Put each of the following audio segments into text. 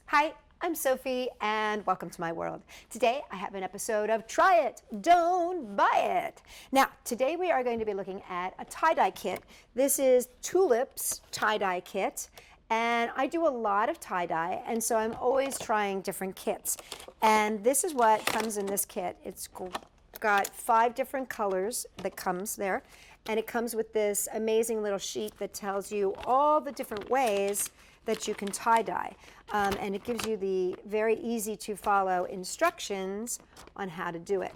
Hi, I'm Sophie and welcome to my world. Today I have an episode of Try It, Don't Buy It. Now, today we are going to be looking at a tie-dye kit. This is Tulip's tie-dye kit, and I do a lot of tie-dye, and so I'm always trying different kits. And this is what comes in this kit. It's got 5 different colors that comes there, and it comes with this amazing little sheet that tells you all the different ways that you can tie-dye. And it gives you the very easy to follow instructions on how to do it.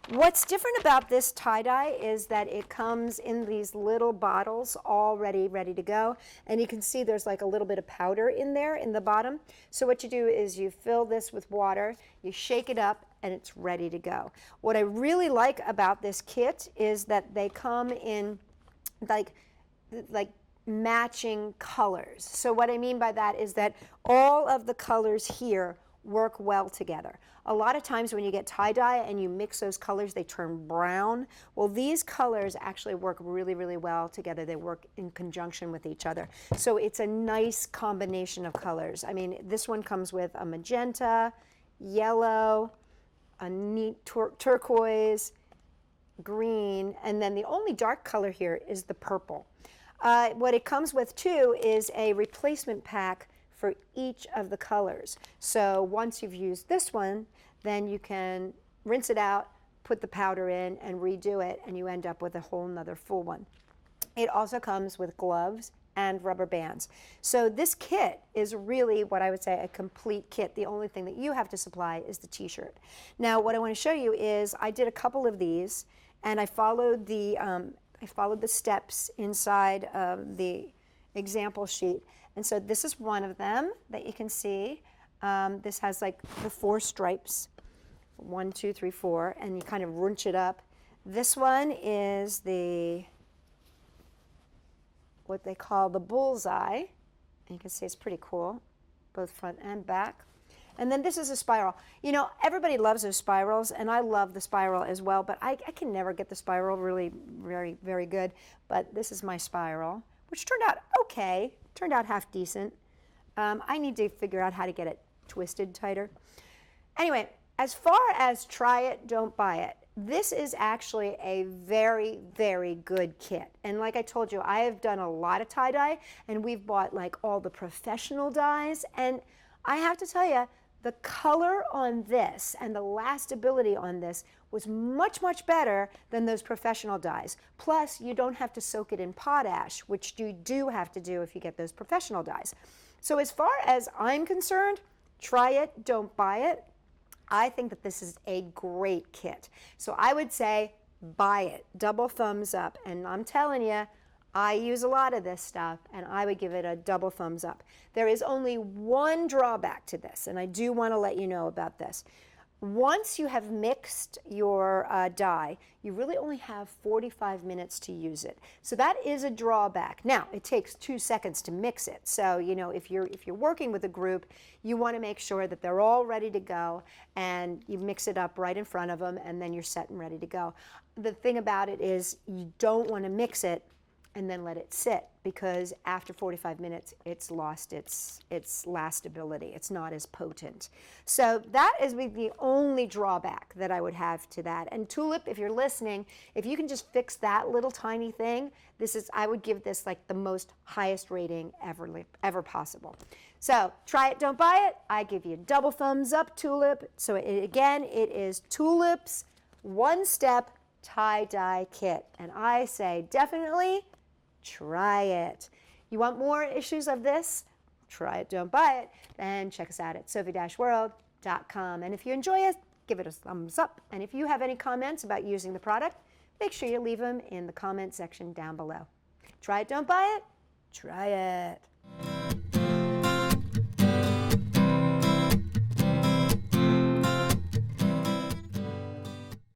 What's different about this tie-dye is that it comes in these little bottles already ready to go. And you can see there's like a little bit of powder in there in the bottom. So what you do is you fill this with water, you shake it up, and it's ready to go. What I really like about this kit is that they come in like matching colors. So what I mean by that is that all of the colors here work well together. A lot of times when you get tie-dye and you mix those colors, they turn brown. Well, these colors actually work really, really well together. They work in conjunction with each other. So it's a nice combination of colors. I mean, this one comes with a magenta, yellow, a neat turquoise, green, and then the only dark color here is the purple. What it comes with too is a replacement pack for each of the colors. So once you've used this one, then you can rinse it out, put the powder in, and redo it, and you end up with a whole nother full one. It also comes with gloves and rubber bands. So this kit is really what I would say a complete kit. The only thing that you have to supply is the t-shirt. Now what I want to show you is I did a couple of these, and I followed the steps inside of the example sheet. And so this is one of them that you can see. This has like the 4 stripes, 1, 2, 3, 4, and you kind of wrench it up. This one is what they call the bullseye. And you can see it's pretty cool, both front and back. And then this is a spiral. You know, everybody loves those spirals, and I love the spiral as well, but I can never get the spiral really very, very good. But this is my spiral, which turned out okay, turned out half decent. I need to figure out how to get it twisted tighter. Anyway, as far as try it, don't buy it, this is actually a very, very good kit. And like I told you, I have done a lot of tie-dye, and we've bought like all the professional dyes, and I have to tell you, the color on this and the lastability on this was much, much better than those professional dyes. Plus, you don't have to soak it in potash, which you do have to do if you get those professional dyes. So as far as I'm concerned, try it, don't buy it. I think that this is a great kit. So I would say buy it, double thumbs up. And I'm telling you, I use a lot of this stuff, and I would give it a double thumbs up. There is only one drawback to this, and I do want to let you know about this. Once you have mixed your dye, you really only have 45 minutes to use it. So that is a drawback. Now, it takes 2 seconds to mix it. So, you know, if you're working with a group, you want to make sure that they're all ready to go, and you mix it up right in front of them, and then you're set and ready to go. The thing about it is you don't want to mix it and then let it sit, because after 45 minutes it's lost its lastability. It's not as potent. So that is the only drawback that I would have to that. And Tulip, if you're listening, if you can just fix that little tiny thing, I would give this like the most highest rating ever possible. So try it, don't buy it. I give you a double thumbs up, Tulip. So again, it is Tulip's one-step tie-dye kit, and I say definitely try it. You want more issues of this? Try it, don't buy it. And check us out at Sophie-World.com. And if you enjoy it, give it a thumbs up. And if you have any comments about using the product, make sure you leave them in the comment section down below. Try it, don't buy it. Try it.